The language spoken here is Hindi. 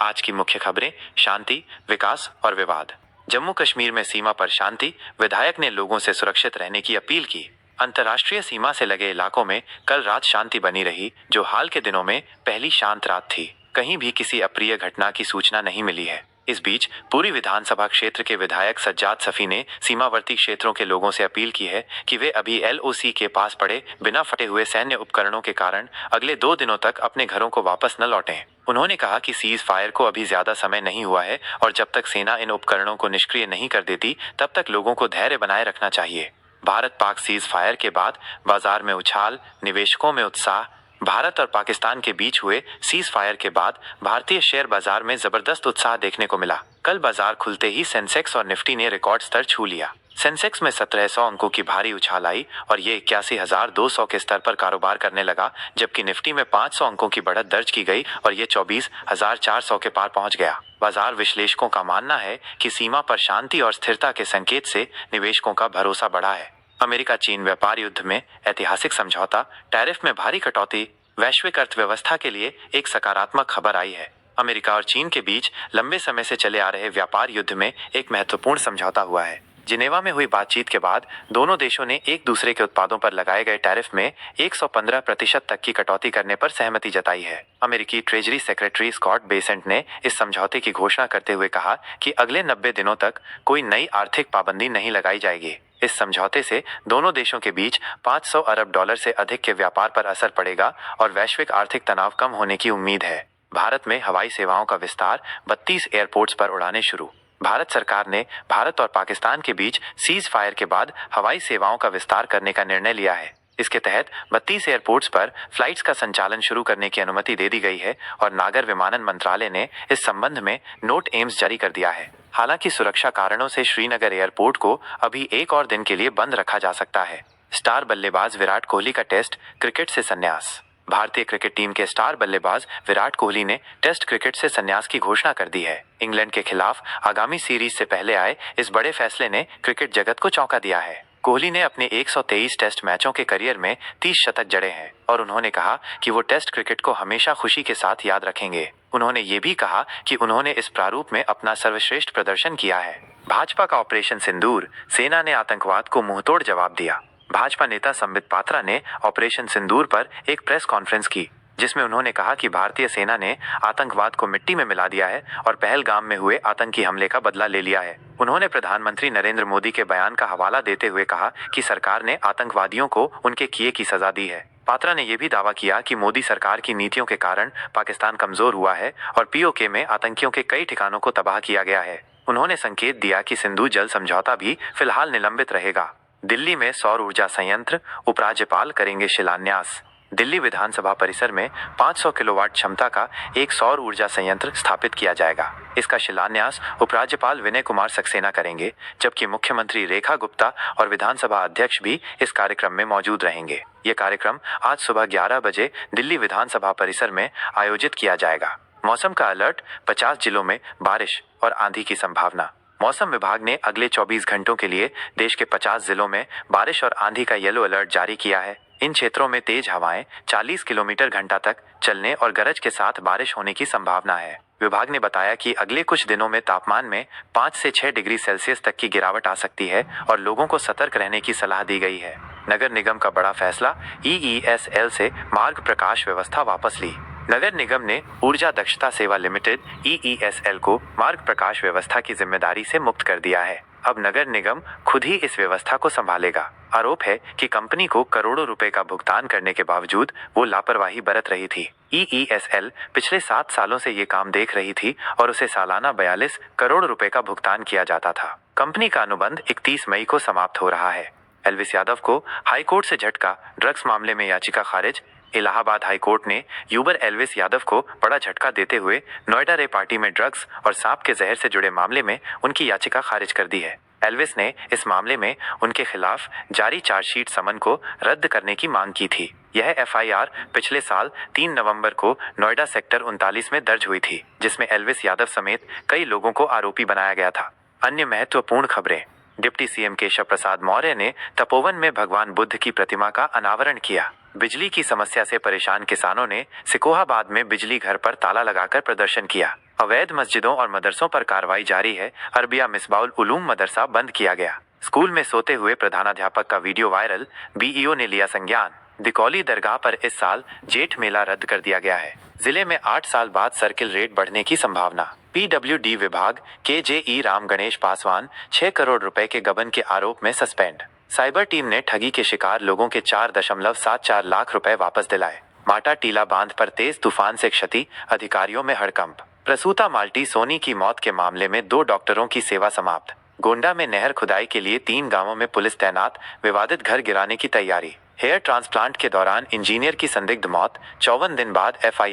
आज की मुख्य खबरें, शांति, विकास और विवाद। जम्मू कश्मीर में सीमा पर शांति, विधायक ने लोगों से सुरक्षित रहने की अपील की। अंतर्राष्ट्रीय सीमा से लगे इलाकों में कल रात शांति बनी रही, जो हाल के दिनों में पहली शांत रात थी। कहीं भी किसी अप्रिय घटना की सूचना नहीं मिली है। इस बीच पूरी विधानसभा क्षेत्र के विधायक सज्जाद सफी ने सीमावर्ती क्षेत्रों के लोगों से अपील की है कि वे अभी LOC के पास पड़े बिना फटे हुए सैन्य उपकरणों के कारण अगले 2 दिनों तक अपने घरों को वापस न लौटें। उन्होंने कहा कि सीज फायर को अभी ज्यादा समय नहीं हुआ है और जब तक सेना इन उपकरणों को निष्क्रिय नहीं कर देती तब तक लोगों को धैर्य बनाए रखना चाहिए। भारत पाक सीज फायर के बाद बाजार में उछाल, निवेशकों में उत्साह। भारत और पाकिस्तान के बीच हुए सीज फायर के बाद भारतीय शेयर बाजार में जबरदस्त उत्साह देखने को मिला। कल बाजार खुलते ही सेंसेक्स और निफ्टी ने रिकॉर्ड स्तर छू लिया। सेंसेक्स में 1700 अंकों की भारी उछाल आई और ये 81,200 के स्तर पर कारोबार करने लगा, जबकि निफ्टी में 500 अंकों की बढ़त दर्ज की गई और ये 24,400 के पार पहुंच गया। बाजार विश्लेषकों का मानना है कि सीमा पर शांति और स्थिरता के संकेत से निवेशकों का भरोसा बढ़ा है। अमेरिका चीन व्यापार युद्ध में ऐतिहासिक समझौता, टैरिफ में भारी कटौती, वैश्विक अर्थव्यवस्था के लिए एक सकारात्मक खबर आई है। अमेरिका और चीन के बीच लंबे समय से चले आ रहे व्यापार युद्ध में एक महत्वपूर्ण समझौता हुआ है। जिनेवा में हुई बातचीत के बाद दोनों देशों ने एक दूसरे के उत्पादों पर लगाए गए टैरिफ में 115% तक की कटौती करने पर सहमति जताई है। अमेरिकी ट्रेजरी सेक्रेटरी स्कॉट बेसेंट ने इस समझौते की घोषणा करते हुए कहा कि अगले 90 दिनों तक कोई नई आर्थिक पाबंदी नहीं लगाई जाएगी। इस समझौते से दोनों देशों के बीच $500 अरब से अधिक के व्यापार पर असर पड़ेगा और वैश्विक आर्थिक तनाव कम होने की उम्मीद है। भारत में हवाई सेवाओं का विस्तार, 32 एयरपोर्ट्स पर उड़ानें शुरू। भारत सरकार ने भारत और पाकिस्तान के बीच सीज फायर के बाद हवाई सेवाओं का विस्तार करने का निर्णय लिया है। इसके तहत 32 एयरपोर्ट्स पर फ्लाइट्स का संचालन शुरू करने की अनुमति दे दी गई है और नागर विमानन मंत्रालय ने इस संबंध में नोट एम्स जारी कर दिया है। हालांकि सुरक्षा कारणों से श्रीनगर एयरपोर्ट को अभी एक और दिन के लिए बंद रखा जा सकता है। स्टार बल्लेबाज विराट कोहली का टेस्ट क्रिकेट से संन्यास। भारतीय क्रिकेट टीम के स्टार बल्लेबाज विराट कोहली ने टेस्ट क्रिकेट से संन्यास की घोषणा कर दी है। इंग्लैंड के खिलाफ आगामी सीरीज से पहले आए इस बड़े फैसले ने क्रिकेट जगत को चौंका दिया है। कोहली ने अपने 123 टेस्ट मैचों के करियर में 30 शतक जड़े हैं और उन्होंने कहा कि वो टेस्ट क्रिकेट को हमेशा खुशी के साथ याद रखेंगे। उन्होंने ये भी कहा कि उन्होंने इस प्रारूप में अपना सर्वश्रेष्ठ प्रदर्शन किया है। भाजपा का ऑपरेशन सिंदूर, सेना ने आतंकवाद को मुंहतोड़ जवाब दिया। भाजपा नेता संबित पात्रा ने ऑपरेशन सिंदूर पर एक प्रेस कॉन्फ्रेंस की, जिसमें उन्होंने कहा कि भारतीय सेना ने आतंकवाद को मिट्टी में मिला दिया है और पहलगाम में हुए आतंकी हमले का बदला ले लिया है। उन्होंने प्रधानमंत्री नरेंद्र मोदी के बयान का हवाला देते हुए कहा कि सरकार ने आतंकवादियों को उनके किए की सजा दी है। पात्रा ने यह भी दावा किया कि मोदी सरकार की नीतियों के कारण पाकिस्तान कमजोर हुआ है और POK में आतंकियों के कई ठिकानों को तबाह किया गया है। उन्होंने संकेत दिया कि सिंधु जल समझौता भी फिलहाल निलंबित रहेगा। दिल्ली में सौर ऊर्जा संयंत्र, उपराज्यपाल करेंगे शिलान्यास। दिल्ली विधानसभा परिसर में 500 किलोवाट क्षमता का एक सौर ऊर्जा संयंत्र स्थापित किया जाएगा। इसका शिलान्यास उपराज्यपाल विनय कुमार सक्सेना करेंगे, जबकि मुख्यमंत्री रेखा गुप्ता और विधानसभा अध्यक्ष भी इस कार्यक्रम में मौजूद रहेंगे। ये कार्यक्रम आज सुबह 11 बजे दिल्ली विधानसभा परिसर में आयोजित किया जाएगा। मौसम का अलर्ट, 50 जिलों में बारिश और आंधी की संभावना। मौसम विभाग ने अगले 24 घंटों के लिए देश के 50 जिलों में बारिश और आंधी का येलो अलर्ट जारी किया है। इन क्षेत्रों में तेज हवाएं 40 किलोमीटर घंटा तक चलने और गरज के साथ बारिश होने की संभावना है। विभाग ने बताया कि अगले कुछ दिनों में तापमान में 5 से 6 डिग्री सेल्सियस तक की गिरावट आ सकती है और लोगों को सतर्क रहने की सलाह दी गई है। नगर निगम का बड़ा फैसला, EESL से मार्ग प्रकाश व्यवस्था वापस ली। नगर निगम ने ऊर्जा दक्षता सेवा लिमिटेड EESL को मार्ग प्रकाश व्यवस्था की जिम्मेदारी से मुक्त कर दिया है। अब नगर निगम खुद ही इस व्यवस्था को संभालेगा। आरोप है कि कंपनी को करोड़ों रुपए का भुगतान करने के बावजूद वो लापरवाही बरत रही थी। EESL पिछले 7 सालों से ये काम देख रही थी और उसे सालाना 42 करोड़ रुपए का भुगतान किया जाता था। कंपनी का अनुबंध 31 मई को समाप्त हो रहा है। एल्विस यादव को हाईकोर्ट से झटका, ड्रग्स मामले में याचिका खारिज। इलाहाबाद हाईकोर्ट ने यूबर एल्विस यादव को बड़ा झटका देते हुए नोएडा रे पार्टी में ड्रग्स और सांप के जहर से जुड़े मामले में उनकी याचिका खारिज कर दी है। एल्विस ने इस मामले में उनके खिलाफ जारी चार्जशीट समन को रद्द करने की मांग की थी। यह FIR पिछले साल 3 नवंबर को नोएडा सेक्टर 39 में दर्ज हुई थी, जिसमें एल्विस यादव समेत कई लोगों को आरोपी बनाया गया था। अन्य महत्वपूर्ण खबरें। डिप्टी CM केशव प्रसाद मौर्य ने तपोवन में भगवान बुद्ध की प्रतिमा का अनावरण किया। बिजली की समस्या से परेशान किसानों ने सिकोहाबाद में बिजली घर पर ताला लगाकर प्रदर्शन किया। अवैध मस्जिदों और मदरसों पर कार्रवाई जारी है। अरबिया मिसबाउल उलूम मदरसा बंद किया गया। स्कूल में सोते हुए प्रधानाध्यापक का वीडियो वायरल, बीईओ ने लिया संज्ञान। दिकौली दरगाह पर इस साल जेठ मेला रद्द कर दिया गया है। जिले में 8 साल बाद सर्किल रेट बढ़ने की संभावना। पीडब्ल्यूडी विभाग के जेई राम गणेश पासवान 6 करोड़ रुपए के गबन के आरोप में सस्पेंड। साइबर टीम ने ठगी के शिकार लोगों के 4.74 लाख रुपए वापस दिलाए। माटा टीला बांध पर तेज तूफान से क्षति, अधिकारियों में हड़कंप। प्रसूता माल्टी सोनी की मौत के मामले में 2 डॉक्टरों की सेवा समाप्त। गोंडा में नहर खुदाई के लिए 3 गांवों में पुलिस तैनात, विवादित घर गिराने की तैयारी। हेयर ट्रांसप्लांट के दौरान इंजीनियर की संदिग्ध मौत, 54 दिन बाद एफआईआर।